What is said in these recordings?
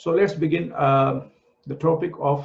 So let's begin the topic of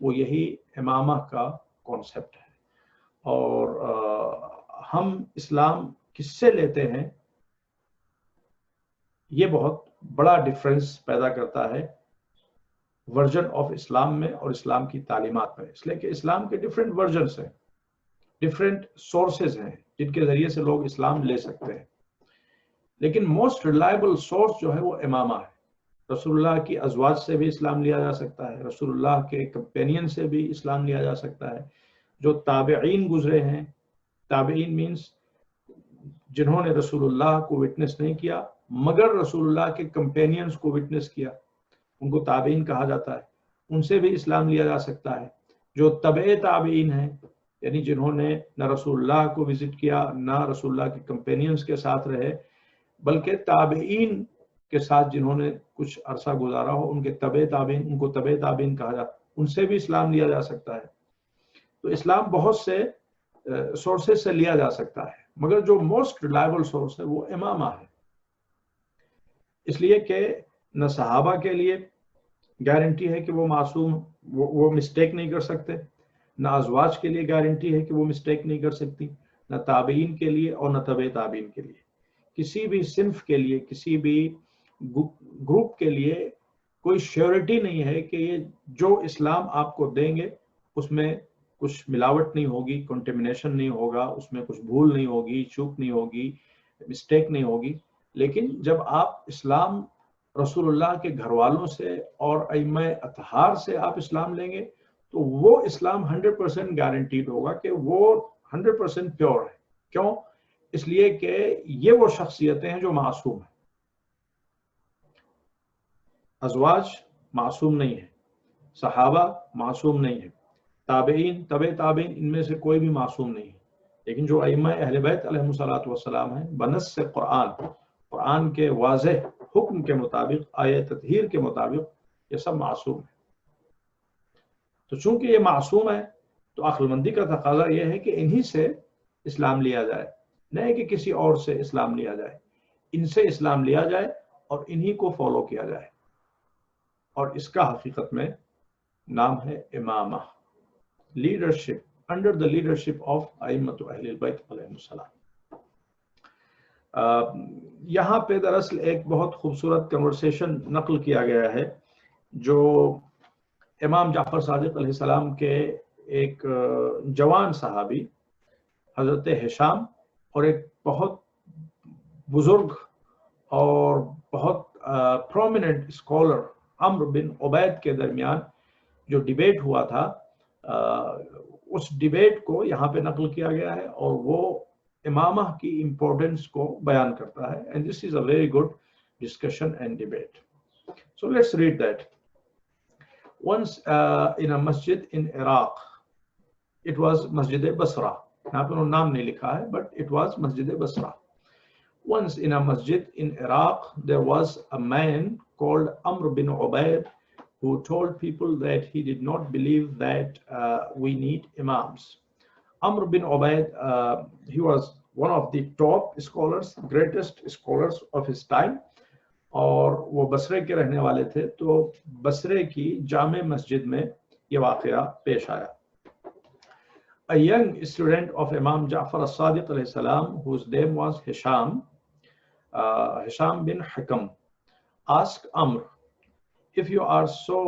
وہ یہی امامہ کا کانسیپٹ ہے. اور ہم اسلام کس سے لیتے ہیں یہ بہت بڑا ڈفرنس پیدا کرتا ہے ورژن آف اسلام میں اور اسلام کی تعلیمات میں. اس لیے کہ اسلام کے ڈفرینٹ ورژنس ہیں, ڈفرینٹ سورسز ہیں جن کے ذریعے سے لوگ اسلام لے سکتے ہیں, لیکن موسٹ ریلائبل سورس جو ہے وہ امامہ ہے. رسول اللہ کی ازواج سے بھی اسلام لیا جا سکتا ہے, رسول اللہ کے کمپینین سے بھی اسلام لیا جا سکتا ہے. جو تابعین گزرے ہیں, تابعین مینس جنہوں نے رسول اللہ کو وٹنس نہیں کیا مگر رسول اللہ کے کمپینینز کو وٹنس کیا, ان کو تابعین کہا جاتا ہے, ان سے بھی اسلام لیا جا سکتا ہے. جو تبع تابعین ہیں, یعنی جنہوں نے نہ رسول اللہ کو وزٹ کیا نہ رسول اللہ کے کمپینینز کے ساتھ رہے بلکہ تابعین کے ساتھ جنہوں نے کچھ عرصہ گزارا ہو, ان کے تبع تابعین, ان کو تبع تابعین کہا جاتا ہے, ان سے بھی اسلام لیا جا سکتا ہے. تو اسلام بہت سے سورسز سے لیا جا سکتا ہے مگر جو موسٹ ریلائبل سورس ہے وہ امامہ ہے. اس لیے کہ نہ صحابہ کے لیے گارنٹی ہے کہ وہ معصوم, وہ مسٹیک نہیں کر سکتے, نہ ازواج کے لیے گارنٹی ہے کہ وہ مسٹیک نہیں کر سکتی, نہ تابعین کے لیے اور نہ تبع تابعین کے لیے. کسی بھی صنف کے لیے, کسی بھی گروپ کے لیے کوئی شیورٹی نہیں ہے کہ یہ جو اسلام آپ کو دیں گے اس میں کچھ ملاوٹ نہیں ہوگی, کنٹیمنیشن نہیں ہوگا, اس میں کچھ بھول نہیں ہوگی, چوک نہیں ہوگی, مسٹیک نہیں ہوگی. لیکن جب آپ اسلام رسول اللہ کے گھر والوں سے اور ائمہ اطہار سے آپ اسلام لیں گے تو وہ اسلام 100% گارنٹیڈ ہوگا کہ وہ 100% پیور ہے. کیوں؟ اس لیے کہ یہ وہ شخصیتیں ہیں جو معصوم ہیں. ازواج معصوم نہیں ہیں, صحابہ معصوم نہیں ہیں, تابعین تبع تابعین ان میں سے کوئی بھی معصوم نہیں ہے. لیکن جو ائمہ اہل بیت علیہم الصلوۃ والسلام ہیں بنص سے قرآن کے واضح حکم کے مطابق, آیت تطہیر کے مطابق یہ سب معصوم ہیں. تو چونکہ یہ معصوم ہے تو عقل مندی کا تقاضا یہ ہے کہ انہی سے اسلام لیا جائے, نہیں کہ کسی اور سے اسلام لیا جائے. ان سے اسلام لیا جائے اور انہی کو فالو کیا جائے, اور اس کا حقیقت میں نام ہے امامہ, leadership under the leadership of ائمۃ اہل البیت علیہم السلام. یہاں پہ دراصل ایک بہت خوبصورت کنورسیشن نقل کیا گیا ہے جو امام جعفر صادق علیہ السلام کے ایک جوان صحابی حضرت ہشام اور ایک بہت بزرگ اور بہت پرومیننٹ اسکالر عمرو بن عبید کے درمیان جو ڈیبیٹ ہوا تھا, اس ڈیبیٹ کو یہاں پہ نقل کیا گیا ہے اور وہ امامہ کی امپورٹنس کو بیان کرتا ہے. and this is a very good discussion and debate. So let's read that. Once in a masjid in Iraq, it was Masjid Basra. یہاں پہ نام نہیں لکھا ہے but it was Masjid Basra. Once in a masjid in Iraq, there was a man called Amr bin Ubayd who told people that he did not believe that we need imams. Amr bin Ubayd, he was one of the top scholars, greatest scholars of his time, اور وہ بصرے کے رہنے والے تھے. تو بصرے کی جامع مسجد میں یہ واقعہ پیش آیا. A young student of Imam Ja'far as-Sadiq alayhi salam, whose name was Hisham bin Hakam, asked Amr, if you are so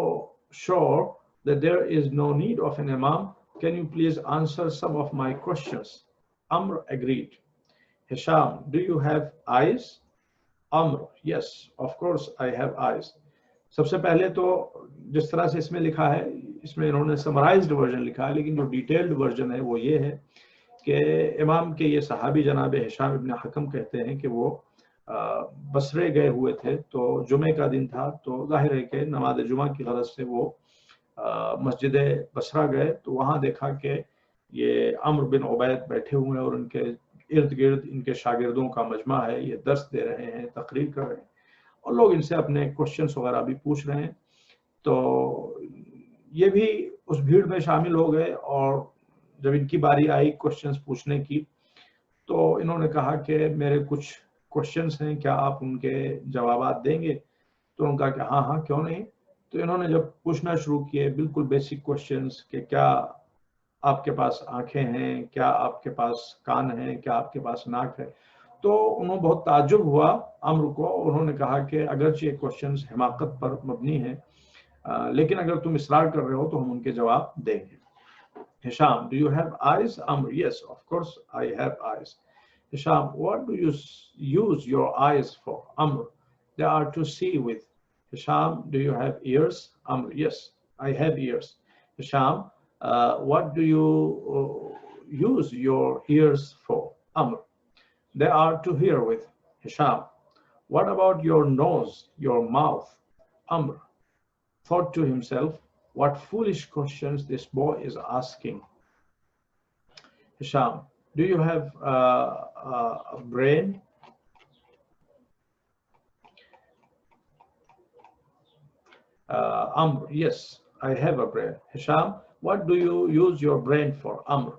sure that there is no need of an imam, can you please answer some of my questions? Amr agreed. Hisham, do you have eyes? Amr, yes, of course I have eyes. سب سے پہلے تو جس طرح سے اس میں لکھا ہے, اس میں انہوں نے سمرائزڈ ورژن لکھا ہے, لیکن جو ڈیٹیلڈ ورژن ہے وہ یہ ہے کہ امام کے یہ صحابی جناب ہشام ابن حکم کہتے ہیں کہ وہ بصرے گئے ہوئے تھے. تو جمعہ کا دن تھا, تو ظاہر ہے کہ نماز جمعہ کی غرض سے وہ مسجد بصرہ گئے. تو وہاں دیکھا کہ یہ عمرو بن عبید بیٹھے ہوئے ہیں اور ان کے ارد گرد ان کے شاگردوں کا مجمع ہے, یہ درس دے رہے ہیں, تقریر کر رہے ہیں, اور لوگ ان سے اپنے کوشچنس وغیرہ بھی پوچھ رہے ہیں. تو یہ بھی اس بھیڑ میں شامل ہو گئے, اور جب ان کی باری آئی کوشچنس پوچھنے کی تو انہوں نے کہا کہ میرے کچھ کوشچنس ہیں, کیا آپ ان کے جوابات دیں گے؟ تو انہوں نے کہا کہ ہاں کیوں نہیں. تو انہوں نے جب پوچھنا شروع کیے بالکل بیسک کوشچنس کہ کیا آپ کے پاس آنکھیں ہیں، کیا آپ کے پاس کان ہیں، کیا آپ کے پاس ناک ہے، تو انہوں بہت تعجب ہوا عمرو کو. انہوں نے کہا کہ اگرچہ یہ کوشچنس حماقت پر مبنی ہیں لیکن اگر تم اصرار کر رہے ہو تو ہم ان کے جواب دیں گے. Hisham, do you have eyes? Amr, yes, of course I have eyes. Hisham, what do you use your eyes for? Amr, they are to see with. Hisham, do you have ears? Amr, yes, I have ears. Hisham, what do you use your ears for? Amr, they are to hear with. Hisham, what about your nose, your mouth? Amr thought to himself, what foolish questions this boy is asking. Hisham, do you have a brain? Amr, yes, I have a brain. Hisham, what do you use your brain for? Amr,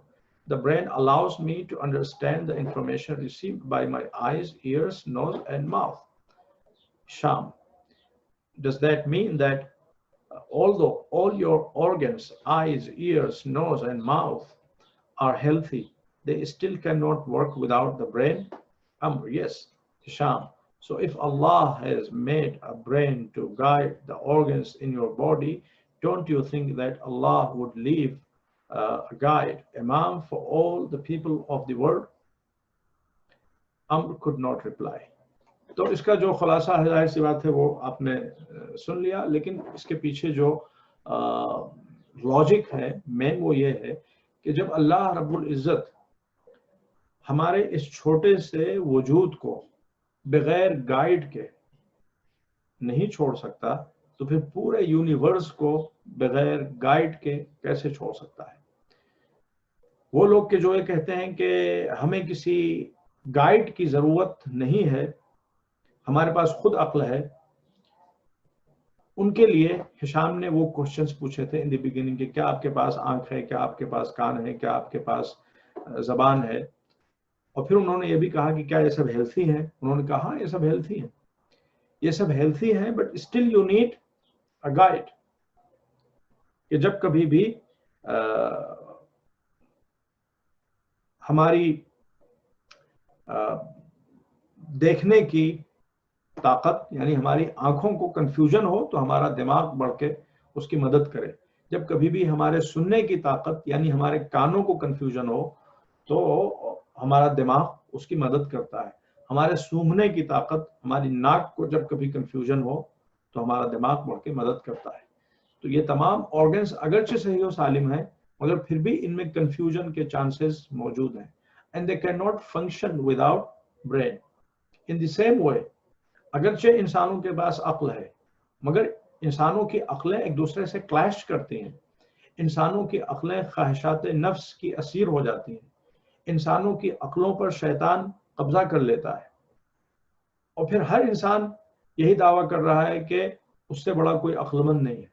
the brain allows me to understand the information received by my eyes, ears, nose, and mouth. Hisham, does that mean that although all your organs, eyes, ears, nose, and mouth are healthy, they still cannot work without the brain? Amr, yes. Hisham, so if Allah has made a brain to guide the organs in your body, don't you think that Allah would leave a guide, imam for all the people of the world? Amr could not reply. تو اس کا جو خلاصہ ہے ظاہر سی بات ہے وہ آپ نے سن لیا، لیکن اس کے پیچھے جو لاجک ہے مین وہ یہ ہے کہ جب اللہ رب العزت ہمارے اس چھوٹے سے وجود کو بغیر گائیڈ کے نہیں چھوڑ سکتا تو پھر پورے یونیورس کو بغیر گائیڈ کے کیسے چھوڑ سکتا ہے. وہ لوگ کہ جو یہ کہتے ہیں کہ ہمیں کسی گائیڈ کی ضرورت نہیں ہے، ہمارے پاس خود عقل ہے، ان کے لیے ہشام نے وہ کوشچنز پوچھے تھے ان دی بگننگ کہ کیا آپ کے پاس آنکھ ہے، کیا آپ کے پاس کان ہے، کیا آپ کے پاس زبان ہے، اور پھر انہوں نے یہ بھی کہا کہ کیا یہ سب ہیلتھی ہیں. انہوں نے کہا ہاں یہ سب ہیلتھی ہیں، یہ سب ہیلتھی ہیں، but still you need a guide. کہ جب کبھی بھی ہماری دیکھنے کی طاقت یعنی ہماری آنکھوں کو کنفیوژن ہو تو ہمارا دماغ بڑھ کے اس کی مدد کرے. جب کبھی بھی ہمارے سننے کی طاقت یعنی ہمارے کانوں کو کنفیوژن ہو تو ہمارا دماغ اس کی مدد کرتا ہے. ہمارے سونگھنے کی طاقت، ہماری ناک کو جب کبھی کنفیوژن ہو تو ہمارا دماغ بڑھ کے مدد کرتا ہے. تو یہ تمام آرگنز اگرچہ صحیح و سالم ہیں مگر پھر بھی ان میں کنفیوژن کے چانسز موجود ہیں. And they can not function without brain. In the same way اگرچہ انسانوں کے پاس عقل ہے مگر انسانوں کی عقلیں ایک دوسرے سے کلیش کرتی ہیں. انسانوں کی عقلیں خواہشات نفس کی اسیر ہو جاتی ہیں. انسانوں کی عقلوں پر شیطان قبضہ کر لیتا ہے اور پھر ہر انسان یہی دعویٰ کر رہا ہے کہ اس سے بڑا کوئی عقل مند نہیں ہے.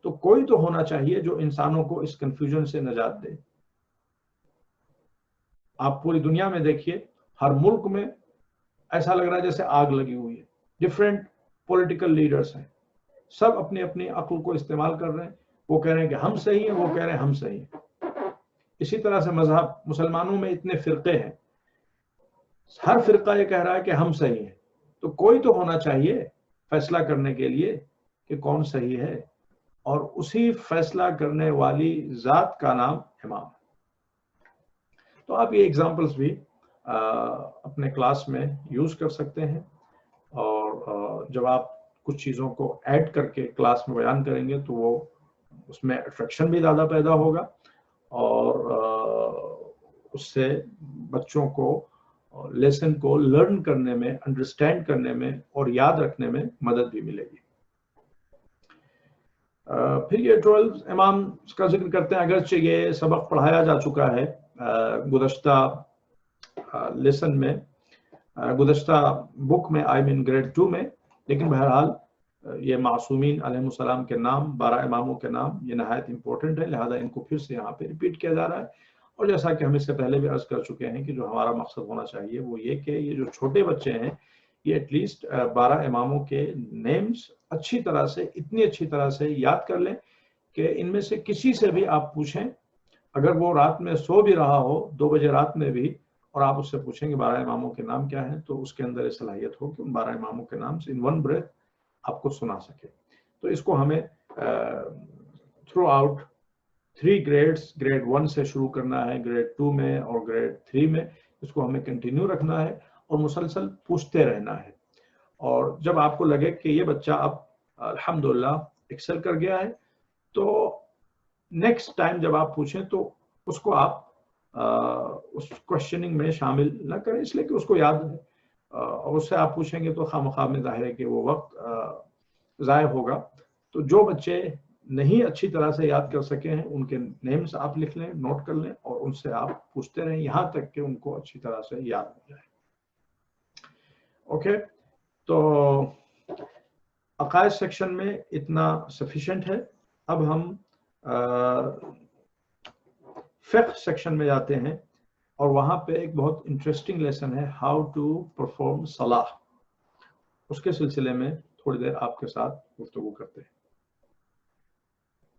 تو کوئی تو ہونا چاہیے جو انسانوں کو اس کنفیوژن سے نجات دے. آپ پوری دنیا میں دیکھیے، ہر ملک میں ایسا لگ رہا ہے جیسے آگ لگی ہوئی ہے. ڈفرینٹ پولیٹیکل لیڈرز ہیں، سب اپنی اپنی عقل کو استعمال کر رہے ہیں. وہ کہہ رہے ہیں کہ ہم صحیح ہیں، وہ کہہ رہے ہیں ہم صحیح ہیں. اسی طرح سے مذہب، مسلمانوں میں اتنے فرقے ہیں، ہر فرقہ یہ کہہ رہا ہے کہ ہم صحیح ہیں. تو کوئی تو ہونا چاہیے فیصلہ کرنے کے لیے کہ کون صحیح ہے، اور اسی فیصلہ کرنے والی ذات کا نام امام. تو آپ یہ ایگزامپلس بھی اپنے کلاس میں یوز کر سکتے ہیں، اور جب آپ کچھ چیزوں کو ایڈ کر کے کلاس میں بیان کریں گے تو وہ اس میں اٹریکشن بھی زیادہ پیدا ہوگا اور اس سے بچوں کو لیسن کو لرن کرنے میں، انڈرسٹینڈ کرنے میں اور یاد رکھنے میں مدد بھی ملے گی. پھر یہ 12 امام کا ذکر کرتے ہیں. اگرچہ یہ سبق پڑھایا جا چکا ہے گزشتہ لیسن میں، گزشتہ بک میں، آئی مین گریڈ 2 میں، لیکن بہرحال یہ معصومین علیہ السلام کے نام، 12 اماموں کے نام یہ نہایت امپورٹنٹ ہے، لہذا ان کو پھر سے یہاں پہ ریپیٹ کیا جا رہا ہے. اور جیسا کہ ہم اس سے پہلے بھی عرض کر چکے ہیں کہ جو ہمارا مقصد ہونا چاہیے وہ یہ کہ یہ جو چھوٹے بچے ہیں یہ ایٹ لیسٹ 12 اماموں کے نیمز اچھی طرح سے، اتنی اچھی طرح سے یاد کر لیں کہ ان میں سے کسی سے بھی آپ پوچھیں، اگر وہ رات میں سو بھی رہا ہو 2 بجے رات میں بھی، اور آپ اس سے پوچھیں کہ 12 اماموں کے نام کیا ہیں، تو اس کے اندر یہ صلاحیت ہو کہ ان 12 اماموں کے نام سے ان ون بریتھ آپ کو سنا سکے. تو اس کو ہمیں تھرو آؤٹ 3 گریڈز، گریڈ 1 سے شروع کرنا ہے، گریڈ 2 میں اور گریڈ 3 میں اس کو ہمیں کنٹینیو رکھنا ہے اور مسلسل پوچھتے رہنا ہے. اور جب آپ کو لگے کہ یہ بچہ اب الحمدللہ ایکسل کر گیا ہے، تو نیکسٹ ٹائم جب آپ پوچھیں تو اس کو آپ اس کوشچننگ میں شامل نہ کریں، اس لیے کہ اس کو یاد ہے، اور اس سے آپ پوچھیں گے تو خواہ میں ظاہر ہے کہ وہ وقت ضائع ہوگا. تو جو بچے نہیں اچھی طرح سے یاد کر سکے ہیں ان کے نیمز آپ لکھ لیں، نوٹ کر لیں، اور ان سے آپ پوچھتے رہیں یہاں تک کہ ان کو اچھی طرح سے یاد ہو جائے. اوکے، تو عقائد سیکشن میں اتنا سفیشینٹ ہے. اب ہم فقہ سیکشن میں جاتے ہیں، اور وہاں پہ ایک بہت انٹرسٹنگ لیسن ہے، ہاؤ ٹو پرفارم صلاح. اس کے سلسلے میں تھوڑی دیر آپ کے ساتھ گفتگو کرتے ہیں.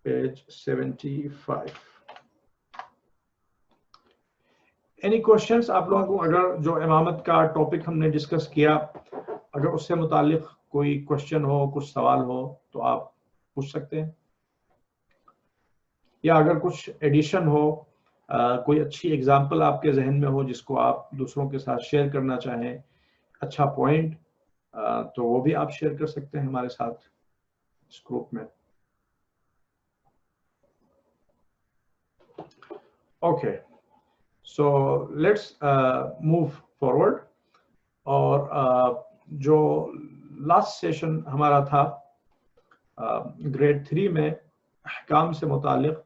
پیج 75. اینی کوشچنس آپ لوگوں کو؟ اگر جو امامت کا ٹاپک ہم نے ڈسکس کیا، اگر اس سے متعلق کوئی کوشچن ہو، کچھ سوال ہو تو آپ پوچھ سکتے ہیں، یا اگر کچھ ایڈیشن ہو، کوئی اچھی ایگزامپل آپ کے ذہن میں ہو جس کو آپ دوسروں کے ساتھ شیئر کرنا چاہیں، اچھا پوائنٹ، تو وہ بھی آپ شیئر کر سکتے ہیں ہمارے ساتھ اس گروپ میں. Okay, so let's move forward. اور جو لاسٹ سیشن ہمارا تھا گریڈ 3 میں احکام سے متعلق،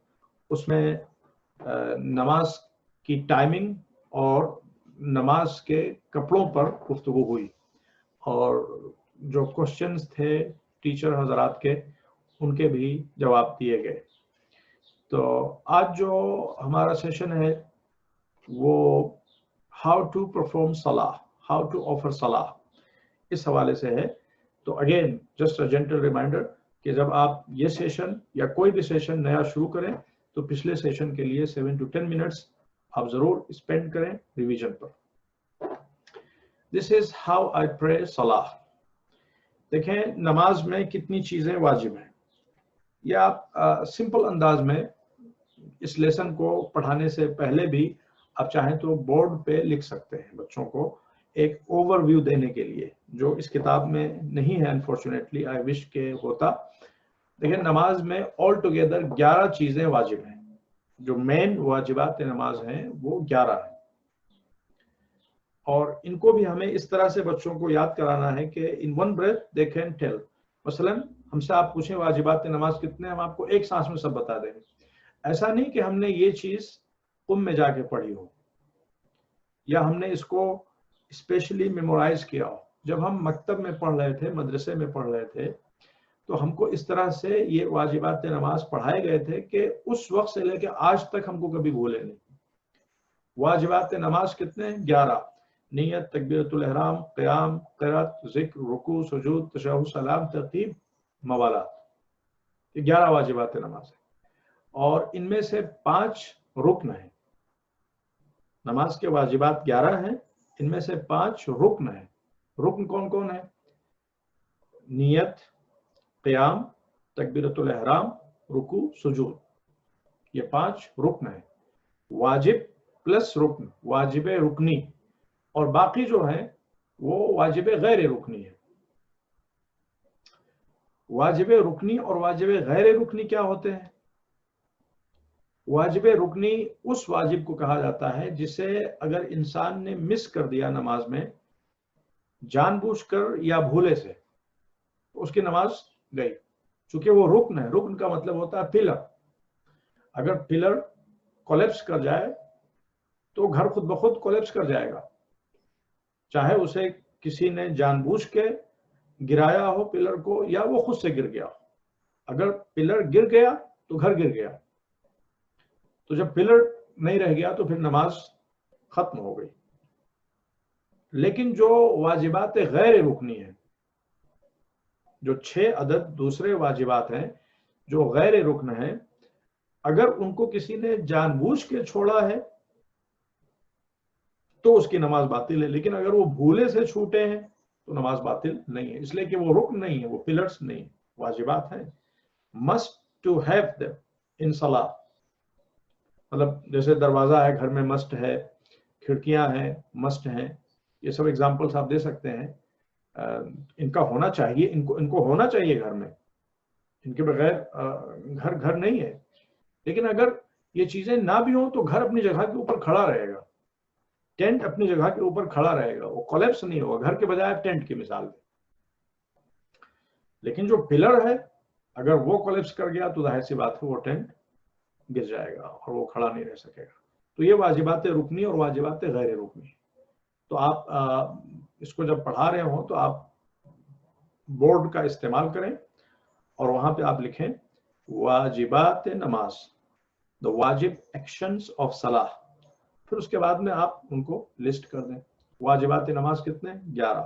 اس میں نماز کی ٹائمنگ اور نماز کے کپڑوں پر گفتگو ہوئی، اور جو کوشچنز تھے ٹیچر حضرات کے ان کے بھی جواب دیے گئے. تو آج جو ہمارا سیشن ہے وہ ہاؤ ٹو پرفارم صلاح، ہاؤ ٹو آفر صلاح، اس حوالے سے ہے. تو again just a gentle reminder کہ جب آپ یہ سیشن یا کوئی بھی سیشن نیا شروع کریں تو پچھلے سیشن کے لیے 7 to 10 منٹس آپ ضرور اسپینڈ کریں revision per. This is how I پرے صلاح. دیکھیں نماز میں کتنی چیزیں واجب ہیں، یا آپ سمپل انداز میں اس لیسن کو پڑھانے سے پہلے بھی آپ چاہیں تو بورڈ پہ لکھ سکتے ہیں بچوں کو ایک اوور ویو دینے کے لیے، جو اس کتاب میں نہیں ہے انفارچونیٹلی، آئی وش کہ ہوتا. دیکھیں نماز میں آل ٹوگیدر 11 چیزیں واجب ہیں، جو مین واجبات نماز ہیں وہ 11 ہیں، اور ان کو بھی ہمیں اس طرح سے بچوں کو یاد کرانا ہے کہ in one breath they can tell. مثلا ہم سے آپ پوچھیں واجبات نماز کتنے، ہم آپ کو ایک سانس میں سب بتا دیں گے. ایسا نہیں کہ ہم نے یہ چیز قم میں جا کے پڑھی ہو یا ہم نے اس کو اسپیشلی میمورائز کیا ہو. جب ہم مکتب میں پڑھ رہے تھے، مدرسے میں پڑھ رہے تھے، تو ہم کو اس طرح سے یہ واجبات نماز پڑھائے گئے تھے کہ اس وقت سے لے کے آج تک ہم کو کبھی بھولے نہیں. واجبات نماز کتنے؟ 11. نیت، تکبیرۃ الاحرام، قیام، قرات، ذکر، رکوع، سجود، تشہد، سلام، ترتیب، موالات. یہ 11 واجبات نماز ہیں، اور ان میں سے 5 رکن ہیں. نماز کے واجبات 11 ہیں، ان میں سے 5 رکن ہیں. رکن کون کون ہیں؟ نیت، قیام، تکبیرۃ الاحرام، رکوع، سجود، یہ 5 رکن ہیں. واجب پلس رکن، واجب رکنی، اور باقی جو ہیں وہ واجب غیر رکنی ہے. واجب رکنی اور واجب غیر رکنی کیا ہوتے ہیں؟ واجب رکنی اس واجب کو کہا جاتا ہے جسے اگر انسان نے مس کر دیا نماز میں، جان بوجھ کر یا بھولے سے، تو اس کی نماز گئی، چونکہ وہ رکن ہے. رکن کا مطلب ہوتا ہے پلر. اگر پلر کولیپس کر جائے تو گھر خود بخود کولیپس کر جائے گا، چاہے اسے کسی نے جان بوجھ کے گرایا ہو پلر کو یا وہ خود سے گر گیا ہو. اگر پلر گر گیا تو گھر گر گیا. تو جب پلر نہیں رہ گیا تو پھر نماز ختم ہو گئی. لیکن جو واجبات غیر رکنی ہیں، جو 6 عدد دوسرے واجبات ہیں جو غیر رکن ہیں، اگر ان کو کسی نے جان بوجھ کے چھوڑا ہے تو اس کی نماز باطل ہے، لیکن اگر وہ بھولے سے چھوٹے ہیں تو نماز باطل نہیں ہے، اس لیے کہ وہ رکن نہیں ہے، وہ پلرز نہیں، واجبات ہیں. must to have them in salah. مطلب جیسے دروازہ ہے گھر میں مسٹ ہے، کھڑکیاں ہیں مسٹ ہیں، یہ سب ایگزامپلس آپ دے سکتے ہیں. ان کا ہونا چاہیے، ان کو ہونا چاہیے گھر میں، ان کے بغیر گھر نہیں ہے. لیکن اگر یہ چیزیں نہ بھی ہوں تو گھر اپنی جگہ کے اوپر کھڑا رہے گا، ٹینٹ اپنی جگہ کے اوپر کھڑا رہے گا، وہ کولیپس نہیں ہوگا. گھر کے بجائے ٹینٹ کی مثال دیں. لیکن جو پلر ہے اگر وہ کولیپس کر گیا تو ظاہر سی بات ہے وہ ٹینٹ گر جائے گا اور وہ کھڑا نہیں رہ سکے گا. تو یہ واجبات رکنی اور واجبات غیر رکنی. تو آپ اس کو جب پڑھا رہے ہوں تو آپ بورڈ کا استعمال کریں اور وہاں پہ آپ لکھیں واجبات نماز، the واجب ایکشنز آف صلاح. پھر اس کے بعد میں آپ ان کو لسٹ کر دیں. واجبات نماز کتنے؟ 11.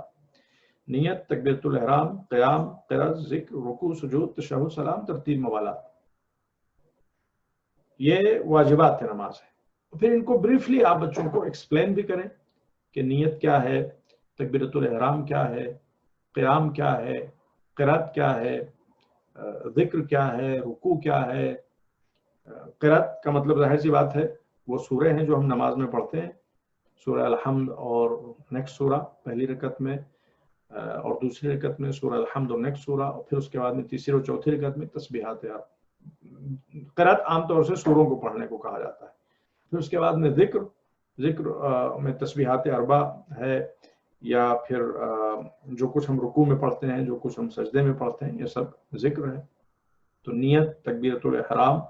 نیت، تکبیرۃ الاحرام، قیام، قرأت، ذکر، رکوع، سجود، تشہد، سلام، ترتیب، موالات. یہ واجبات نماز ہے. پھر ان کو بریفلی آپ بچوں کو ایکسپلین بھی کریں کہ نیت کیا ہے، تکبیرۃ الاحرام کیا ہے، قیام کیا ہے، قرأت کیا ہے، ذکر کیا ہے، رکوع کیا ہے. قرأت کا مطلب ظاہر سی بات ہے وہ سورے ہیں جو ہم نماز میں پڑھتے ہیں، سورہ الحمد اور نیکسٹ سورہ پہلی رکعت میں، اور دوسری رکعت میں سورہ الحمد اور نیکسٹ سورہ، اور پھر اس کے بعد میں تیسری اور چوتھی رکعت میں تسبیحات. قرأت عام طور سے سوروں کو پڑھنے کو کہا جاتا ہے. پھر اس کے بعد میں ذکر میں تسبیحات اربع ہے، یا پھر جو کچھ ہم رکوع میں پڑھتے ہیں، جو کچھ ہم سجدے میں پڑھتے ہیں، یہ سب ذکر ہے. تو نیت، تکبیرۃ الاحرام،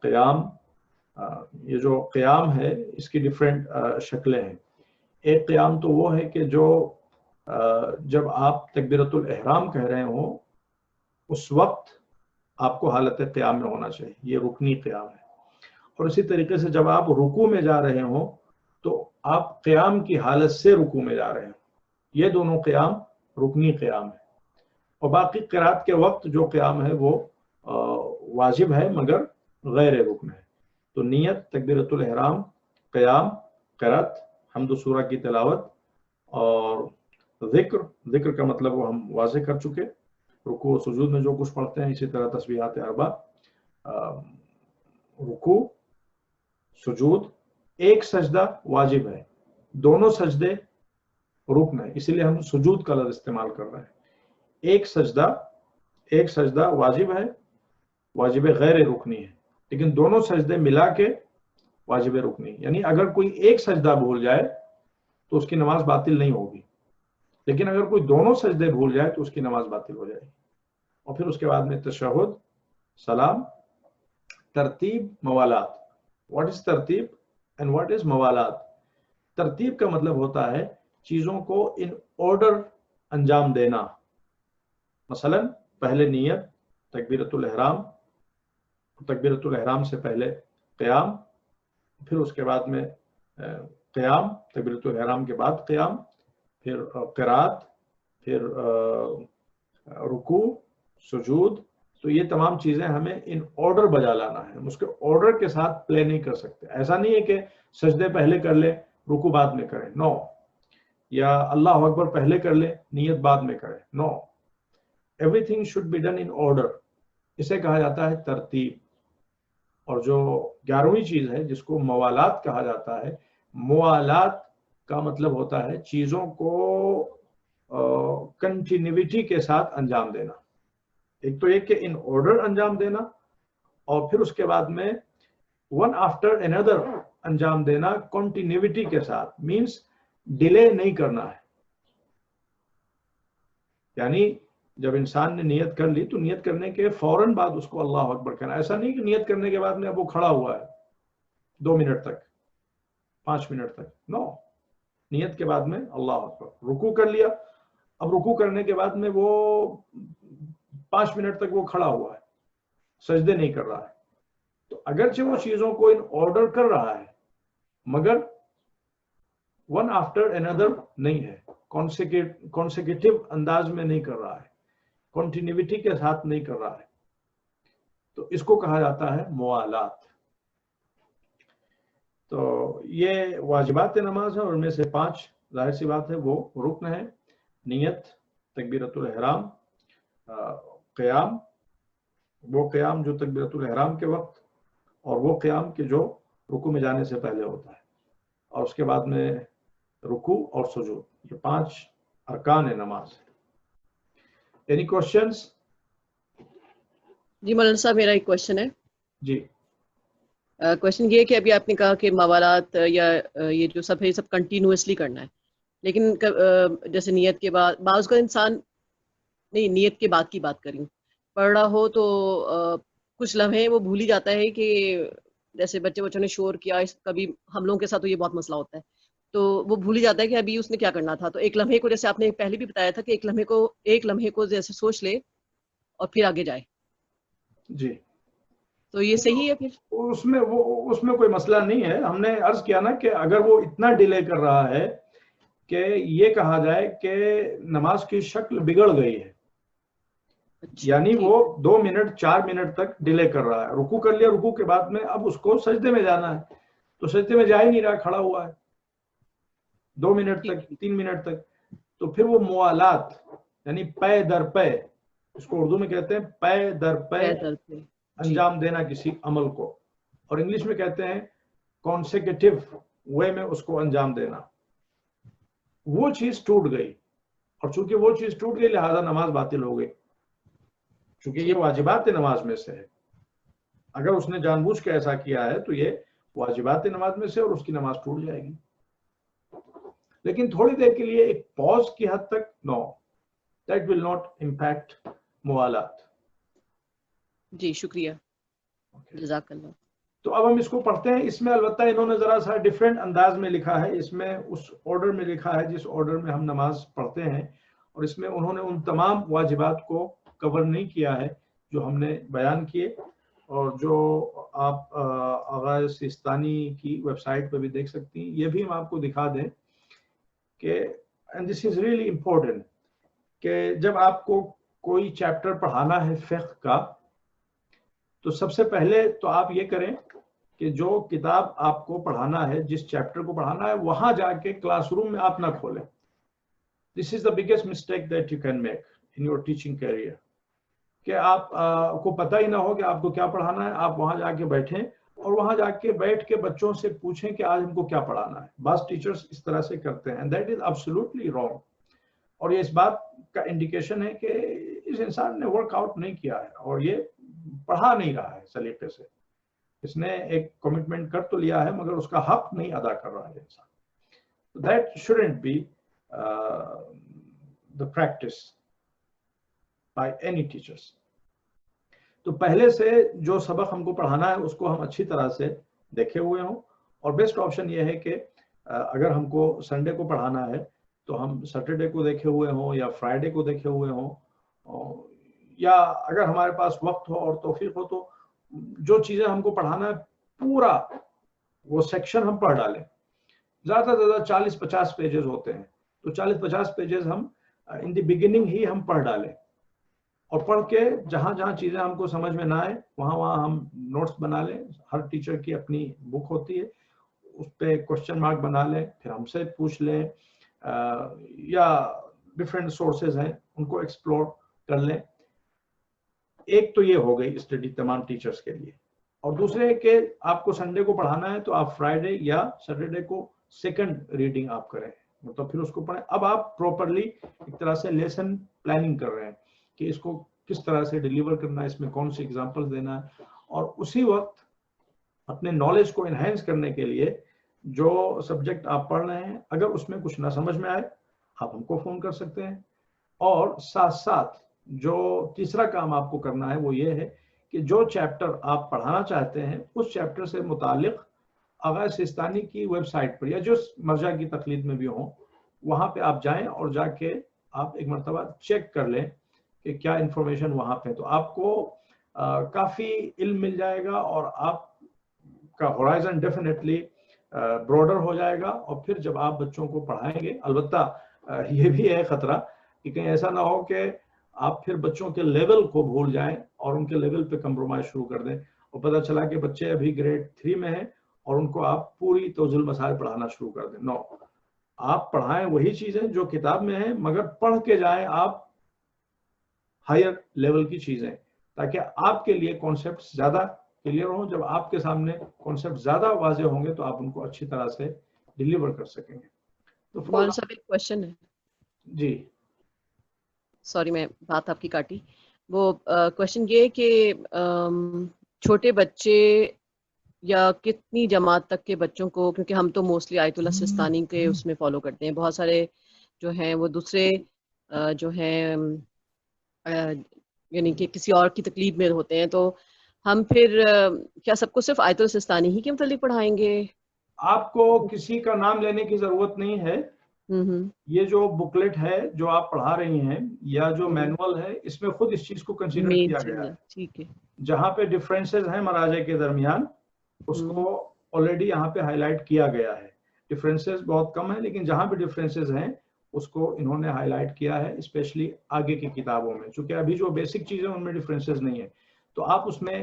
قیام. یہ جو قیام ہے اس کی ڈیفرنٹ شکلیں ہیں. ایک قیام تو وہ ہے کہ جو جب آپ تکبیرۃ الاحرام کہہ رہے ہوں اس وقت آپ کو حالت قیام میں ہونا چاہیے، یہ رکنی قیام ہے. اور اسی طریقے سے جب آپ رکوع میں جا رہے ہوں تو آپ قیام کی حالت سے رکوع میں جا رہے ہیں، یہ دونوں قیام رکنی قیام ہے. اور باقی قرأت کے وقت جو قیام ہے وہ واجب ہے مگر غیر رکن ہے. تو نیت، تکبیرۃ الاحرام، قیام، قرأت، حمد و سورہ کی تلاوت، اور ذکر کا مطلب وہ ہم واضح کر چکے، رکوع و سجود میں جو کچھ پڑھتے ہیں. اسی طرح تسبیحات اربع، رکوع، سجود. ایک سجدہ واجب ہے، دونوں سجدے رکن ہے، اسی لیے ہم سجود کا لفظ استعمال کر رہے ہیں. ایک سجدہ واجب ہے، واجب غیر رکنی ہے، لیکن دونوں سجدے ملا کے واجب رکنی. یعنی اگر کوئی ایک سجدہ بھول جائے تو اس کی نماز باطل نہیں ہوگی، لیکن اگر کوئی دونوں سجدے بھول جائے تو اس کی نماز باطل ہو جائے گی. اور پھر اس کے بعد میں تشہد، سلام، ترتیب، موالات. واٹ از ترتیب اینڈ واٹ از موالات؟ ترتیب کا مطلب ہوتا ہے چیزوں کو ان آرڈر انجام دینا. مثلا پہلے نیت، تکبیرۃ الاحرام، تکبیرۃ الاحرام سے پہلے قیام، پھر اس کے بعد میں قیام، تکبیرۃ الاحرام کے بعد قیام، پھر قرأت، پھر رکوع، سجود. تو یہ تمام چیزیں ہمیں ان آرڈر بجا لانا ہے، ہم اس کے آرڈر کے ساتھ پلے نہیں کر سکتے. ایسا نہیں ہے کہ سجدے پہلے کر لے رکوع بعد میں کریں، نو. یا اللہ اکبر پہلے کر لے نیت بعد میں کریں، no. Everything should be done in order. اسے کہا جاتا ہے ترتیب. اور جو 11ویں چیز ہے جس کو موالات کہا جاتا ہے، موالات کا مطلب ہوتا ہے چیزوں کو کنٹینیوٹی کے ساتھ انجام دینا. ایک تو یہ کہ ان آرڈر انجام دینا، اور پھر اس کے بعد میں ون آفٹر انادر انجام دینا کنٹینیوٹی کے ساتھ. مینس ڈیلے نہیں کرنا ہے. یعنی جب انسان نے نیت کر لی تو نیت کرنے کے فوراً بعد اس کو اللہ اکبر کہنا. ایسا نہیں کہ نیت کرنے کے بعد میں اب وہ کھڑا ہوا ہے 2 منٹ تک، 5 منٹ تک، نو. نیت کے بعد میں اللہ اکبر. رکوع کر لیا، اب رکوع کرنے کے بعد میں وہ 5 منٹ تک وہ کھڑا ہوا ہے، سجدے نہیں کر رہا ہے. تو اگرچہ وہ چیزوں کو ان آرڈر کر رہا ہے مگر ون آفٹر another نہیں ہے, consecutive انداز میں نہیں کر رہا ہے, کنٹینیوٹی کے ساتھ نہیں کر رہا ہے, تو اس کو کہا جاتا ہے موالات. تو یہ واجبات نماز ہے, اور ان میں سے 5 ظاہر سی بات ہے وہ رکن ہے: نیت, تکبیرۃ الاحرام, قیام, وہ قیام جو تکبیرۃ الاحرام کے وقت, اور وہ قیام کے جو رکوع میں جانے سے پہلے ہوتا ہے, اور اس کے بعد میں رکوع اور سجود. یہ 5 ارکان ہے نماز. Any questions? جی مولانا صاحب میرا ایک کوشچن ہے. جی. کوشچن یہ ہے کہ ابھی آپ نے کہا کہ موالات یا یہ جو سب ہے یہ سب کنٹینیوسلی کرنا ہے, لیکن جیسے نیت کے بعد بعض کا انسان نہیں, نیت کے بعد کی بات کری, پڑھ رہا ہو تو کچھ لمحے وہ بھول ہی جاتا ہے کہ جیسے بچوں نے شور کیا, کبھی ہم لوگوں کے ساتھ تو یہ بہت مسئلہ ہوتا ہے, تو وہ بھول ہی جاتا ہے کہ ابھی اس نے کیا کرنا تھا. تو ایک لمحے کو, جیسے آپ نے پہلے بھی بتایا تھا کہ ایک لمحے کو جیسے سوچ لے اور پھر آگے جائے. جی, تو یہ صحیح ہے پھر؟ اس میں کوئی مسئلہ نہیں ہے. ہم نے عرض کیا نا کہ اگر وہ اتنا ڈیلے کر رہا ہے کہ یہ کہا جائے کہ نماز کی شکل بگڑ گئی ہے, یعنی وہ 2 منٹ 4 منٹ تک ڈیلے کر رہا ہے, رکوع کر لیا, رکوع کے بعد میں اب اس کو سجدے میں جانا ہے, تو سجدے میں جا ہی نہیں رہا, کھڑا ہوا ہے 2 منٹ تک 3 منٹ تک, تو پھر وہ موالات یعنی پے در پے, اس کو اردو میں کہتے ہیں پے در پے انجام دینا کسی عمل کو, اور انگلش میں کہتے ہیں کانسیکیٹو وے میں اس کو انجام دینا. وہ چیز ٹوٹ گئی, اور چونکہ وہ چیز ٹوٹ گئی لہذا نماز باطل ہو گئی, چونکہ یہ واجبات نماز میں سے ہے. اگر اس نے جان بوجھ کے ایسا کیا ہے تو یہ واجبات نماز میں سے, اور اس کی نماز ٹوٹ جائے گی. لیکن تھوڑی دیر کے لیے ایک پاز کی حد تک نو, دیٹ ول ناٹ امپیکٹ موالات. جی شکریہ, جزاک اللہ. تو اب ہم اس کو پڑھتے ہیں. اس میں البتہ انہوں نے ذرا سا ڈیفرنٹ انداز میں لکھا ہے, اس میں اس آرڈر میں لکھا ہے جس آرڈر میں ہم نماز پڑھتے ہیں, اور اس میں انہوں نے ان تمام واجبات کو کور نہیں کیا ہے جو ہم نے بیان کیے, اور جو آپ آغا سیستانی کی ویب سائٹ پہ بھی دیکھ سکتی ہیں. یہ بھی ہم آپ کو دکھا دیں کہ and this is really important, کہ جب آپ کو کوئی چیپٹر پڑھانا ہے فقہ کا, تو سب سے پہلے تو آپ یہ کریں کہ جو کتاب آپ کو پڑھانا ہے, جس چیپٹر کو پڑھانا ہے, وہاں جا کے کلاس روم میں آپ نہ کھولیں. This is the biggest mistake that you can make in your teaching career, کہ آپ کو پتہ ہی نہ ہو کہ آپ کو کیا پڑھانا ہے. آپ وہاں جا کے بیٹھیں, اور وہاں جا کے بیٹھ کے بچوں سے پوچھیں کہ آج ہم کو کیا پڑھانا ہے. بعض ٹیچرز اس طرح سے کرتے ہیں, and that is absolutely wrong. اور یہ اس بات کا انڈیکیشن ہے کہ اس انسان نے ورک آؤٹ نہیں کیا ہے, اور یہ پڑھا نہیں رہا ہے سلیقے سے. اس نے ایک کمٹمنٹ کر تو لیا ہے, مگر اس کا حق نہیں ادا کر رہا ہے انسان. That shouldn't be the practice by any teachers. تو پہلے سے جو سبق ہم کو پڑھانا ہے اس کو ہم اچھی طرح سے دیکھے ہوئے ہوں, اور بیسٹ آپشن یہ ہے کہ اگر ہم کو سنڈے کو پڑھانا ہے تو ہم سیٹرڈے کو دیکھے ہوئے ہوں, یا فرائیڈے کو دیکھے ہوئے ہوں, یا اگر ہمارے پاس وقت ہو اور توفیق ہو تو جو چیزیں ہم کو پڑھانا ہے پورا وہ سیکشن ہم پڑھ ڈالیں. زیادہ سے زیادہ 40-50 پیجز ہوتے ہیں, تو 40-50 پیجز ہم ان دی بگننگ ہی ہم پڑھ ڈالیں, اور پڑھ کے جہاں جہاں چیزیں ہم کو سمجھ میں نہ آئے وہاں ہم نوٹس بنا لیں. ہر ٹیچر کی اپنی بک ہوتی ہے, اس پہ کوشچن مارک بنا لیں, پھر ہم سے پوچھ لیں, یا ڈفرینٹ سورسز ہیں ان کو ایکسپلور کر لیں. ایک تو یہ ہو گئی اسٹڈی تمام ٹیچرز کے لیے. اور دوسرے ہے کہ آپ کو سنڈے کو پڑھانا ہے تو آپ فرائیڈے یا سیٹرڈے کو سیکنڈ ریڈنگ آپ کریں, مطلب پھر اس کو پڑھیں. اب آپ پراپرلی ایک طرح سے لیسن پلاننگ کر رہے ہیں کہ اس کو کس طرح سے ڈیلیور کرنا ہے, اس میں کون سی ایگزامپل دینا ہے, اور اسی وقت اپنے نالج کو انہینس کرنے کے لیے جو سبجیکٹ آپ پڑھ رہے ہیں, اگر اس میں کچھ نہ سمجھ میں آئے آپ ہم کو فون کر سکتے ہیں. اور ساتھ ساتھ جو تیسرا کام آپ کو کرنا ہے وہ یہ ہے کہ جو چیپٹر آپ پڑھانا چاہتے ہیں اس چیپٹر سے متعلق آغا سیستانی کی ویب سائٹ پر, یا جو مرجع کی تقلید میں بھی ہوں, وہاں پہ آپ جائیں اور جا کے آپ ایک مرتبہ چیک کر لیں کہ کیا انفارمیشن وہاں پہ. تو آپ کو کافی علم مل جائے گا, اور آپ کا ہورائزن ڈیفینیٹلی براڈر ہو جائے گا. اور پھر جب آپ بچوں کو پڑھائیں گے, البتہ یہ بھی ہے خطرہ کہ کہیں ایسا نہ ہو کہ آپ پھر بچوں کے لیول کو بھول جائیں اور ان کے لیول پہ کمپرومائز شروع کر دیں, اور پتہ چلا کہ بچے ابھی گریڈ 3 میں ہیں اور ان کو آپ پوری توضیح المسائل پڑھانا شروع کر دیں. نو, آپ پڑھائیں وہی چیزیں جو کتاب میں ہیں, مگر پڑھ کے جائیں آپ ہائر لیول کی چیزیں, تاکہ آپ کے لیے کانسیپٹ زیادہ کلیئر ہوں. جب آپ کے سامنے کانسیپٹ زیادہ واضح ہوں گے تو آپ ان کو اچھی طرح سے ڈیلیور کر سکیں گے. تو مولانا صاحب ایک کوشچن ہے. جی سوری میں بات آپ کی کاٹی. وہ کوشچن یہ کہ چھوٹے بچے یا کتنی جماعت تک کے بچوں کو, کیونکہ ہم تو موسٹلی آیت اللہ سستانی کے اس میں فالو کرتے ہیں, بہت سارے جو ہیں وہ دوسرے جو ہیں یعنی کہ کسی اور کی تقلید میں ہوتے ہیں, تو ہم پھر کیا سب کو صرف آیت اللہ سستانی ہی کے متعلق پڑھائیں گے؟ آپ کو کسی کا نام لینے کی ضرورت نہیں ہے. یہ جو بکلیٹ ہے جو آپ پڑھا رہی ہیں یا جو مینول ہے, اس میں خود اس چیز کو کنسیڈر کیا گیا ہے. ٹھیک ہے. جہاں پہ ڈفرینسز ہیں مراجع کے درمیان اس کو آلریڈی یہاں پہ ہائی لائٹ کیا گیا ہے. ڈفرینسز بہت کم ہیں, لیکن جہاں پہ ڈفرینسز ہیں اس کو انہوں نے ہائی لائٹ کیا ہے, اسپیشلی آگے کی کتابوں میں. چونکہ ابھی جو بیسک چیزیں ان میں ڈفرینسز نہیں ہیں, تو آپ اس میں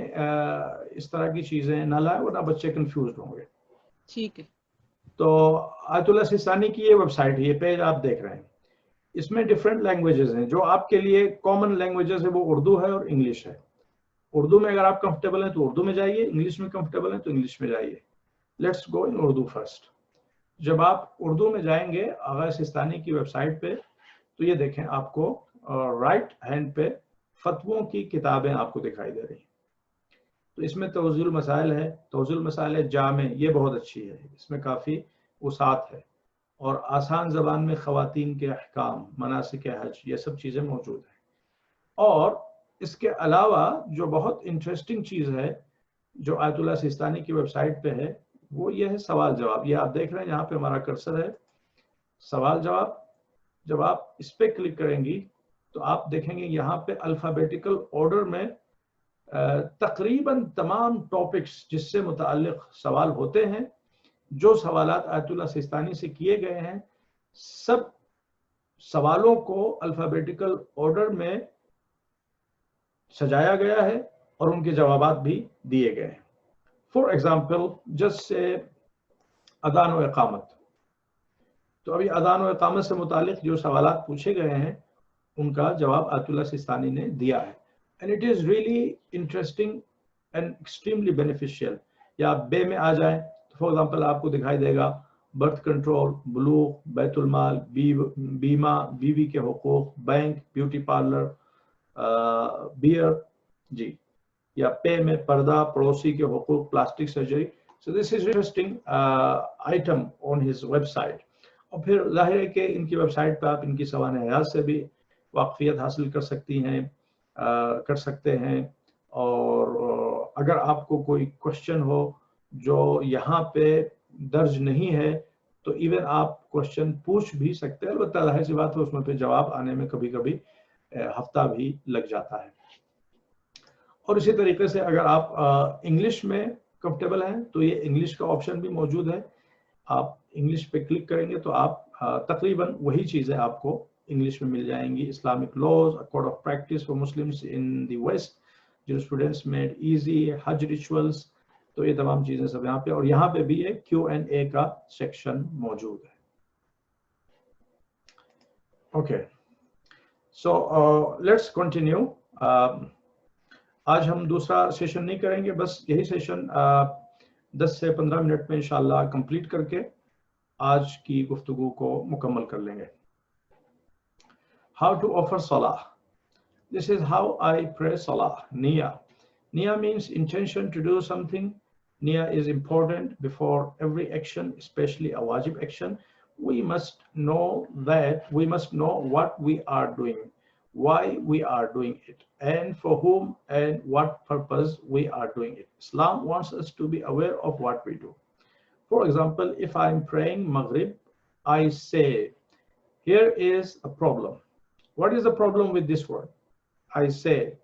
اس طرح کی چیزیں نہ لائیں ورنہ بچے کنفیوزڈ ہوں گے. ٹھیک ہے. تو آیت اللہ سستانی کی یہ ویب سائٹ, یہ پیج آپ دیکھ رہے ہیں, اس میں ڈفرینٹ لینگویجز ہیں. جو آپ کے لیے کامن لینگویجز ہے وہ اردو ہے اور انگلش ہے. اردو میں اگر آپ کمفرٹیبل ہیں تو اردو میں جائیے, انگلش میں کمفرٹیبل ہیں تو انگلش میں جائیے. Let's go in Urdu first. جب آپ اردو میں جائیں گے آغا سستانی کی ویب سائٹ پہ, تو یہ دیکھیں آپ کو رائٹ ہینڈ پہ فتووں کی کتابیں آپ کو دکھائی دے رہی ہیں. تو اس میں توضیح المسائل ہے, توضیح المسائل جامع, یہ بہت اچھی ہے, اس میں کافی وسعت ہے, اور آسان زبان میں خواتین کے احکام, مناسک حج, یہ سب چیزیں موجود ہیں. اور اس کے علاوہ جو بہت انٹرسٹنگ چیز ہے جو آیت اللہ سستانی کی ویب سائٹ پہ ہے, وہ یہ ہے سوال جواب. یہ آپ دیکھ رہے ہیں یہاں پہ ہمارا کرسر ہے, سوال جواب. جب آپ اس پہ کلک کریں گی تو آپ دیکھیں گے یہاں پہ الفابیٹیکل آرڈر میں تقریباً تمام ٹاپکس جس سے متعلق سوال ہوتے ہیں, جو سوالات آیت اللہ سستانی سے کیے گئے ہیں, سب سوالوں کو الفابیٹیکل آرڈر میں سجایا گیا ہے اور ان کے جوابات بھی دیے گئے ہیں. فار ایگزامپل جس سے اذان و اقامت, تو ابھی اذان و اقامت سے متعلق جو سوالات پوچھے گئے ہیں ان کا جواب آیت اللہ سستانی نے دیا ہے. And it is really interesting and extremely beneficial. یا آپ بے میں آ جائیں تو فار ایگزامپل آپ کو دکھائی دے گا برتھ کنٹرول, بلوغ, بیت المال, بیمہ, بیوی کے حقوق, بینک, بیوٹی پارلر, بیئر, جی, یا پے میں پردہ, پڑوسی کے حقوق, plastic surgery. So this is interesting item on his website. اور پھر ظاہر ہے کہ ان کی ویب سائٹ پہ آپ ان کی سوانح حیات سے بھی واقفیت حاصل کر سکتی ہیں, کر سکتے ہیں. اور اگر آپ کو کوئی کوشچن ہو جو یہاں پہ درج نہیں ہے تو ایون آپ کوشچن پوچھ بھی سکتے ہیں. البتہ ظاہر سی بات ہے اس میں پھر جواب آنے میں کبھی کبھی ہفتہ بھی لگ جاتا ہے. اور اسی طریقے سے اگر آپ انگلش میں کمفرٹیبل ہیں تو یہ انگلش کا آپشن بھی موجود ہے. آپ انگلش پہ کلک کریں گے تو آپ تقریباً وہی چیزیں آپ کو انگلش میں مل جائیں گی. Islamic laws, code of practice for Muslims in the West, jurisprudence made easy, حج ریچولز, تو یہ تمام چیزیں سب یہاں پہ. اور یہاں پہ بھی ایک Q&A کا سیکشن موجود ہے. Okay, so let's continue. آج ہم دوسرا سیشن نہیں کریں گے, بس یہی سیشن 10 سے 15 منٹ میں انشاءاللہ کمپلیٹ کر کے آج کی گفتگو کو مکمل کر لیں گے. How to offer salah. This is how I pray salah. Niya. Niya means intention to do something. Niya is important before every action, especially a wajib action. We must know that, we must know what we are doing, why we are doing it, and for whom and what purpose we are doing it. Islam wants us to be aware of what we do. For example, if I'm praying Maghrib, I say, here is a problem. What is the problem with this word? I say.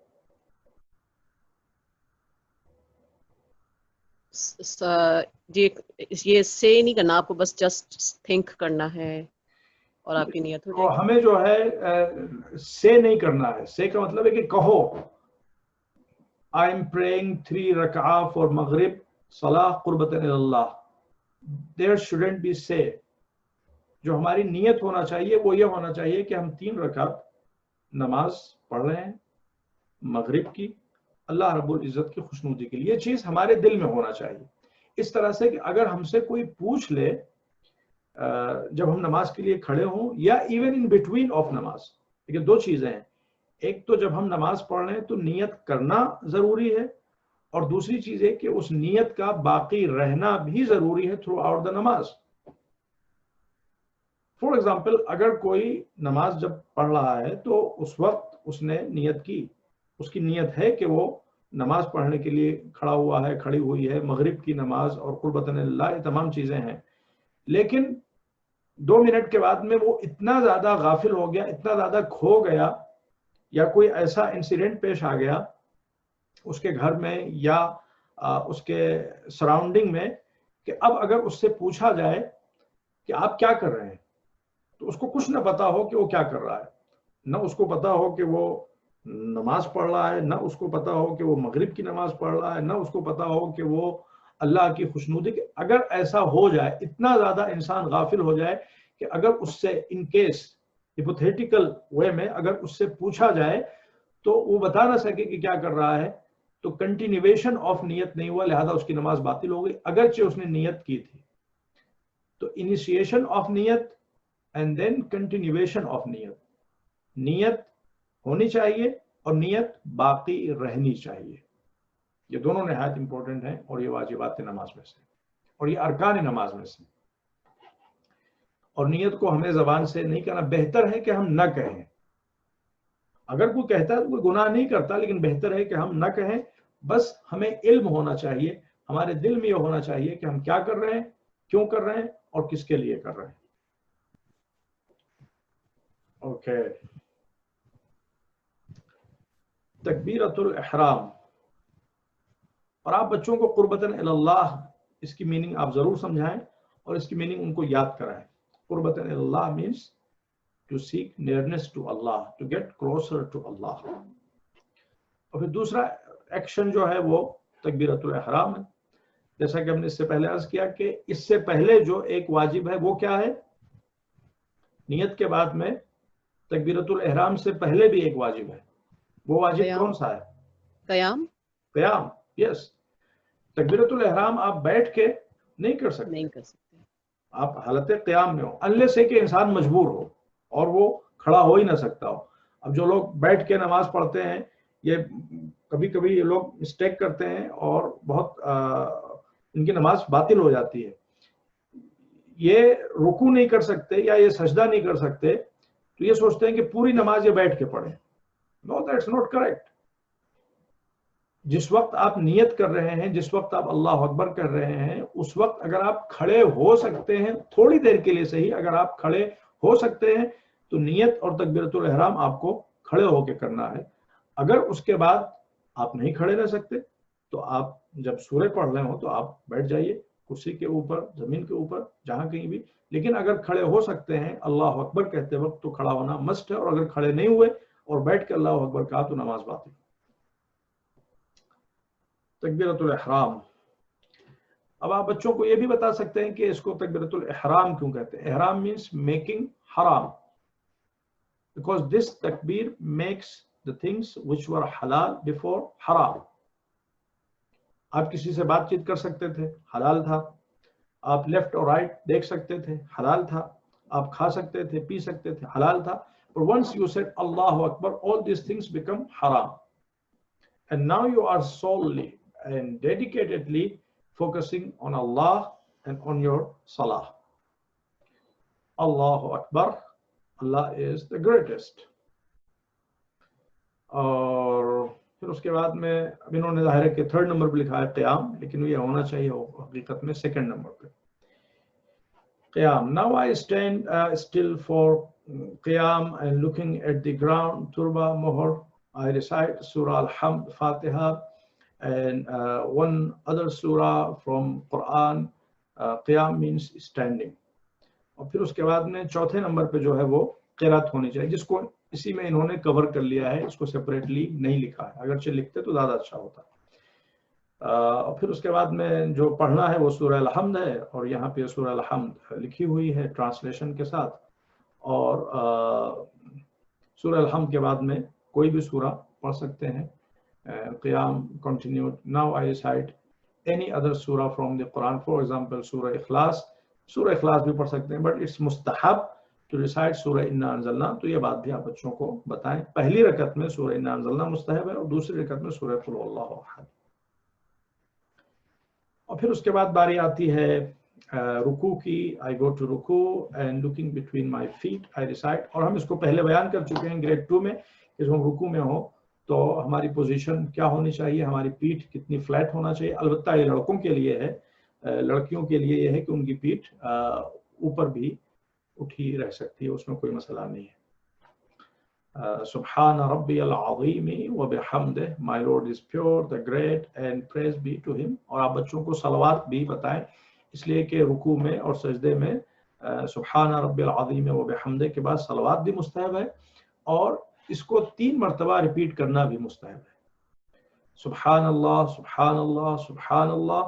یہ سے نہیں کرنا آپ کو، بس just think کرنا ہے اور آپ کی نیت ہو تو جائے گی. ہمیں جو ہے سے نہیں کرنا ہے. سے کا مطلب ہے کہ کہو I am praying 3 rak'ah for Maghrib Salah قربتاً Allah. There shouldn't be say. جو ہماری نیت ہونا چاہیے وہ یہ ہونا چاہیے کہ ہم 3 رکعت نماز پڑھ رہے ہیں مغرب کی اللہ رب العزت کی خوشنودی کے لیے. یہ چیز ہمارے دل میں ہونا چاہیے. اس طرح سے کہ اگر ہم سے کوئی پوچھ لے جب ہم نماز کے لیے کھڑے ہوں یا ایون ان بٹوین آف نماز. لیکن 2 چیزیں ہیں. ایک تو جب ہم نماز پڑھ رہے ہیں تو نیت کرنا ضروری ہے، اور دوسری چیز ہے کہ اس نیت کا باقی رہنا بھی ضروری ہے تھرو آؤٹ دا نماز. فار ایگزامپل اگر کوئی نماز جب پڑھ رہا ہے تو اس وقت اس نے نیت کی، اس کی نیت ہے کہ وہ نماز پڑھنے کے لیے کھڑا ہوا ہے، کھڑی ہوئی ہے، مغرب کی نماز اور قربتاً اللہ، یہ تمام چیزیں ہیں. لیکن 2 منٹ کے بعد میں وہ اتنا زیادہ غافل ہو گیا، اتنا زیادہ کھو گیا، یا کوئی ایسا انسیڈنٹ پیش آ گیا اس کے گھر میں یا اس کے سراؤنڈنگ میں کہ اب اگر اس سے پوچھا جائے کہ آپ کیا کر رہے ہیں تو اس کو کچھ نہ پتا ہو کہ وہ کیا کر رہا ہے. نہ اس کو پتا ہو کہ وہ نماز پڑھ رہا ہے، نہ اس کو پتا ہو کہ وہ مغرب کی نماز پڑھ رہا ہے، نہ اس کو پتا ہو کہ وہ اللہ کی خوشنودی. اگر ایسا ہو جائے، اتنا زیادہ انسان غافل ہو جائے کہ اگر اس سے ان کیس ہپوتھیٹیکل وے میں اگر اس سے پوچھا جائے تو وہ بتا نہ سکے کہ کیا کر رہا ہے، تو کنٹینیویشن آف نیت نہیں ہوا، لہذا اس کی نماز باطل ہو گئی اگرچہ اس نے نیت کی تھی. تو انیشیشن آف نیت اینڈ دین کنٹینیویشن آف نیت. نیت ہونی چاہیے اور نیت باقی رہنی چاہیے. یہ دونوں نہایت امپورٹنٹ ہیں اور یہ واجبات نماز میں سے اور یہ ارکان نماز میں سے. اور نیت کو ہمیں زبان سے نہیں کہنا، بہتر ہے کہ ہم نہ کہیں. اگر کوئی کہتا ہے تو کوئی گناہ نہیں کرتا، لیکن بہتر ہے کہ ہم نہ کہیں. بس ہمیں علم ہونا چاہیے، ہمارے دل میں یہ ہونا چاہیے کہ ہم کیا کر رہے ہیں، کیوں کر رہے ہیں اور کس کے لیے کر رہے ہیں. اوکے. تکبیرۃ الاحرام. اور آپ بچوں کو قربتاً اللہ اس کی میننگ آپ ضرور سمجھائیں اور اس کی میننگ ان کو یاد کرائیں. قربتاً اللہ means to seek nearness to Allah, to get closer to Allah. اور پھر دوسرا ایکشن جو ہے وہ تکبیرۃ الاحرام ہے. جیسا کہ ہم نے اس سے پہلے عرض کیا کہ اس سے پہلے جو ایک واجب ہے وہ کیا ہے؟ نیت کے بعد میں تکبیرۃ الاحرام سے پہلے بھی ایک واجب ہے. وہ واجب کون سا ہے؟ قیام. قیام. یس. تکبیرۃ الاحرام آپ بیٹھ کے نہیں کر سکتے، نہیں کر سکتے، آپ حالت قیام میں ہو، انلیس ہے کہ انسان مجبور ہو اور وہ کھڑا ہو ہی نہ سکتا ہو. اب جو لوگ بیٹھ کے نماز پڑھتے ہیں، یہ کبھی کبھی یہ لوگ مسٹیک کرتے ہیں اور بہت ان کی نماز باطل ہو جاتی ہے. یہ رکوع نہیں کر سکتے یا یہ سجدہ نہیں کر سکتے تو یہ سوچتے ہیں کہ پوری نماز یہ بیٹھ کے پڑھیں. نو، دیٹس ناٹ کریکٹ. جس وقت آپ نیت کر رہے ہیں، جس وقت آپ اللہ اکبر کر رہے ہیں، اس وقت اگر آپ کھڑے ہو سکتے ہیں تھوڑی دیر کے لیے صحیح، اگر آپ کھڑے ہو سکتے ہیں تو نیت اور تکبیرۃ الاحرام آپ کو کھڑے ہو کے کرنا ہے. اگر اس کے بعد آپ نہیں کھڑے رہ سکتے تو آپ جب سورہ پڑھ رہے ہوں تو آپ بیٹھ جائیے کرسی کے اوپر، زمین کے اوپر، جہاں کہیں بھی. لیکن اگر کھڑے ہو سکتے ہیں اللہ اکبر کہتے وقت تو کھڑا ہونا مسٹ ہے، اور اگر کھڑے نہیں ہوئے اور بیٹھ کے اللہ اکبر کہا تو نماز باطل. تکبیرۃ الاحرام. اب آپ بچوں کو یہ بھی بتا سکتے ہیں کہ اس کو تکبیرۃ الاحرام کیوں کہتے ہیں. احرام means making haram, because this takbir makes the things which were halal before haram. آپ کسی سے بات چیت کر سکتے تھے، حلال تھا. آپ لیفٹ اور رائٹ دیکھ سکتے تھے، حلال تھا. آپ کھا سکتے تھے، پی سکتے تھے، حلال تھا. But once you said Allah Akbar, all these things become haram. And now you are solely and dedicatedly focusing on Allah and on your salah. Allahu Akbar, Allah is the greatest. اور پھر اس کے بعد میں اب انہوں نے ظاہر ہے کہ 3rd نمبر پہ لکھا ہے قیام، لیکن یہ ہونا چاہیے حقیقت میں 2nd نمبر پہ قیام. Now I stand still for qiyam and looking at the ground. Turba Mohar. I recite Surah Al-Hamd, Fatiha, and one other surah from Quran, qiyam means standing. اور پھر اس کے بعد میں چوتھے نمبر پہ جو ہے وہ قرات ہونی چاہیے، جس کو اسی میں انہوں نے کور کر لیا ہے، اس کو سیپریٹلی نہیں لکھا ہے، اگرچہ لکھتے تو زیادہ اچھا ہوتا. اور پھر اس کے بعد میں جو پڑھنا ہے وہ سورہ الحمد ہے، اور یہاں پہ سورہ الحمد لکھی ہوئی ہے ٹرانسلیشن کے ساتھ. اور سورہ الحمد کے بعد میں کوئی بھی سورہ پڑھ سکتے ہیں. قیام continued. Now I recite any other surah from the Quran, for example سورہ اخلاص. سورہ اخلاص بھی پڑھ سکتے ہیں، بٹ اٹس مستحب ٹو ریسائٹ سورہ انا انزلنا. تو یہ بات بھی آپ بچوں کو بتائیں. پہلی رکعت میں سورہ انا انزلنا مستحب ہے، اور دوسری رکعت میں سورہ قل اللہ احد. اور پھر اس کے بعد باری آتی ہے رکوع کی. آئی گو ٹو رکوع and looking between my feet I recite. اور ہم اس کو پہلے بیان کر چکے ہیں گریڈ 2 میں کہ جب ہم رکوع میں ہوں تو ہماری پوزیشن کیا ہونی چاہیے، ہماری پیٹھ کتنی فلیٹ ہونا چاہیے. البتہ یہ لڑکوں کے لیے ہے، لڑکیوں کے لیے یہ ہے کہ ان کی پیٹھ اوپر بھی اٹھی رہ سکتی ہے، اس میں کوئی مسئلہ نہیں ہے. سبحان ربی العظیم وبحمدہ، my Lord is pure, the great, and praise be to him. اور آپ بچوں کو صلوات بھی بتائیں، اس لیے کہ رکوع میں اور سجدے میں سبحان ربی العظیم وبحمدہ کے بعد صلوات بھی مستحب ہے، اور اس کو 3 مرتبہ ریپیٹ کرنا بھی مستحب ہے. سبحان اللہ سبحان اللہ سبحان اللہ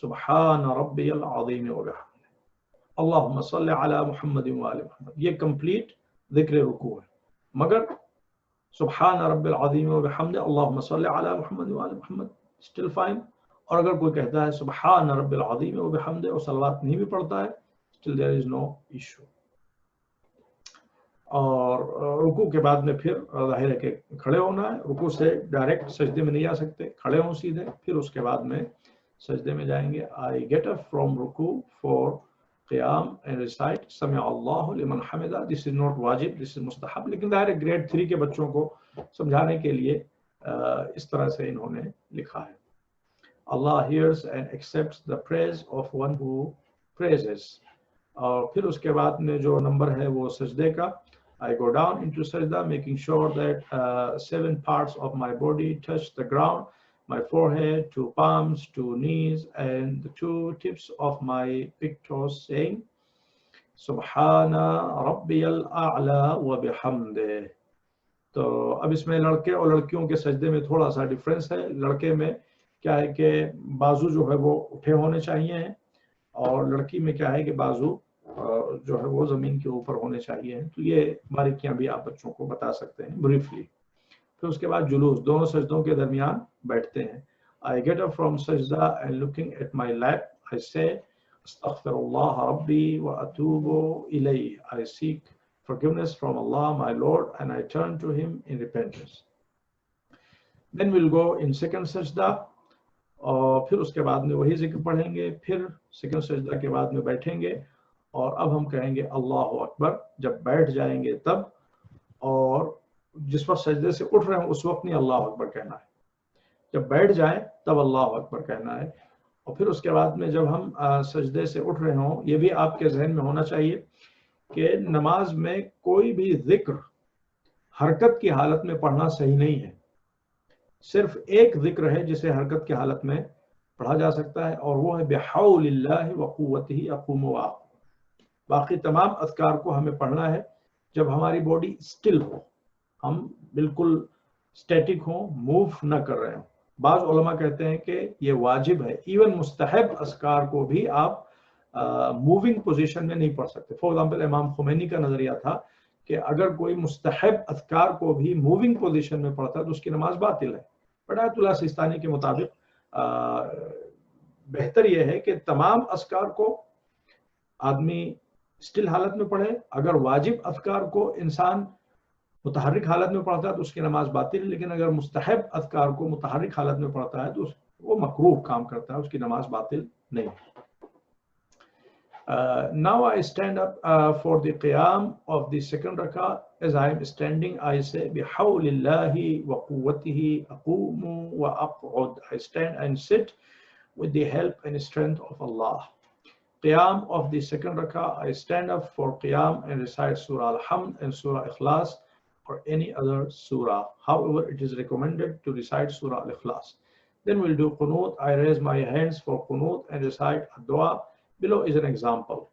سبحان ربی العظیم وبحمدہ، اللہم صلی علی محمد وآل محمد. یہ کمپلیٹ ذکر رکوع ہے. مگر سبحان رب العظیم وبحمدہ اللہم صلی علی محمد وآل محمد اسٹل فائن. اور اگر کوئی کہتا ہے سبحان رب العظیم وبحمدہ اور صلوات نہیں بھی پڑھتا ہے، still there is no issue. اور رکوع کے بعد میں پھر ظاہر ہے کہ کھڑے ہونا ہے. رکوع سے ڈائریکٹ سجدے میں نہیں جا سکتے، کھڑے ہوں سیدھے، پھر اس کے بعد میں سجدے میں جائیں گے. آئی گیٹ اپ فرام رکوع فار قیام and recite سمع اللہ لمن حمدہ. This is not واجب، this is مستحب. لیکن ظاہر ہے گریڈ 3 کے بچوں کو سمجھانے کے لیے اس طرح سے انہوں نے لکھا ہے. Allah hears and accepts the praise of one who praises. اور پھر اس کے بعد میں جو نمبر ہے وہ سجدے کا. I go down into sajda making sure that 7 parts of my body touch the ground. My forehead, 2 palms, 2 knees, and the 2 tips of my big toes, saying, Subhana Rabbiyal A'la wa bihamdih. تو اب اس میں لڑکے اور لڑکیوں کے سجدے میں تھوڑا سا ڈیفرنس ہے. لڑکے میں کیا ہے کہ بازو جو ہے وہ اٹھے ہونے چاہیے ہیں، اور لڑکی میں کیا ہے کہ بازو جو ہے وہ زمین کے اوپر ہونے چاہیے. تو یہ باریکیاں بھی آپ بچوں کو بتا سکتے ہیں بریفلی. پھر اس کے بعد جلوس، دونوں سجدوں کے درمیان بیٹھتے ہیں. I get up from sajda and looking at my lap, I say, Astaghfirullah Rabbi wa atubu ilayh. I seek forgiveness from Allah, my Lord, and I turn to Him in repentance. Then we'll go in second sajda. اور پھر اس کے بعد میں وہی ذکر پڑھیں گے. پھر سیکنڈ سجدہ کے بعد میں بیٹھیں گے، اور اب ہم کہیں گے اللہ اکبر جب بیٹھ جائیں گے تب. اور جس وقت سجدے سے اٹھ رہے ہوں اس وقت نہیں اللہ اکبر کہنا ہے، جب بیٹھ جائیں تب اللہ اکبر کہنا ہے. اور پھر اس کے بعد میں جب ہم سجدے سے اٹھ رہے ہوں، یہ بھی آپ کے ذہن میں ہونا چاہیے کہ نماز میں کوئی بھی ذکر حرکت کی حالت میں پڑھنا صحیح نہیں ہے. صرف ایک ذکر ہے جسے حرکت کی حالت میں پڑھا جا سکتا ہے، اور وہ ہے بحول اللہ وقوتہ اقوم واقوم. باقی تمام اذکار کو ہمیں پڑھنا ہے جب ہماری باڈی اسٹل ہو، ہم بالکل اسٹیٹک ہوں، موو نہ کر رہے ہوں. بعض علماء کہتے ہیں کہ یہ واجب ہے. ایون مستحب اذکار کو بھی آپ موونگ پوزیشن میں نہیں پڑھ سکتے. فار ایگزامپل امام خمینی کا نظریہ تھا کہ اگر کوئی مستحب اذکار کو بھی موونگ پوزیشن میں پڑھتا ہے تو اس کی نماز باطل ہے. بٹ آیت اللہ سیستانی کے مطابق بہتر یہ ہے کہ تمام اذکار کو آدمی اسٹل حالت میں پڑھے. اگر واجب اذکار کو انسان متحرک حالت میں پڑھتا ہے تو اس کی نماز باطل ہے، لیکن اگر مستحب اذکار کو متحرک حالت میں پڑھتا ہے تو وہ مکروہ کام کرتا ہے، اس کی نماز باطل نہیں. Now I stand up for the qiyam of the second rakah. As I am standing, I say, Bihawlillahi wa quwwatihi aqumu wa aq'ud. I stand and sit with the help and strength of Allah. Qiyam of the second rakah, I stand up for qiyam and recite Surah Al-Hamd and Surah Ikhlas or any other surah. However, it is recommended to recite Surah Al-Ikhlas. Then we'll do qunut. I raise my hands for qunut and recite a dua. Below is an example.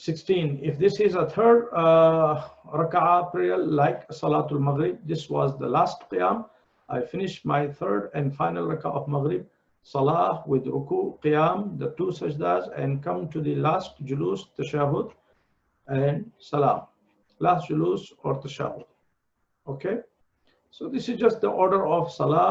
16. If this is a third rak'ah prayer like Salatul Maghrib, this was the last qiyam. I finished my third and final rak'ah of Maghrib, Salah with ruku, qiyam, the 2 sajdas, and come to the last julus, tashahud, and salam. Last julus or tashahud. Okay? So this is just the order of Salah.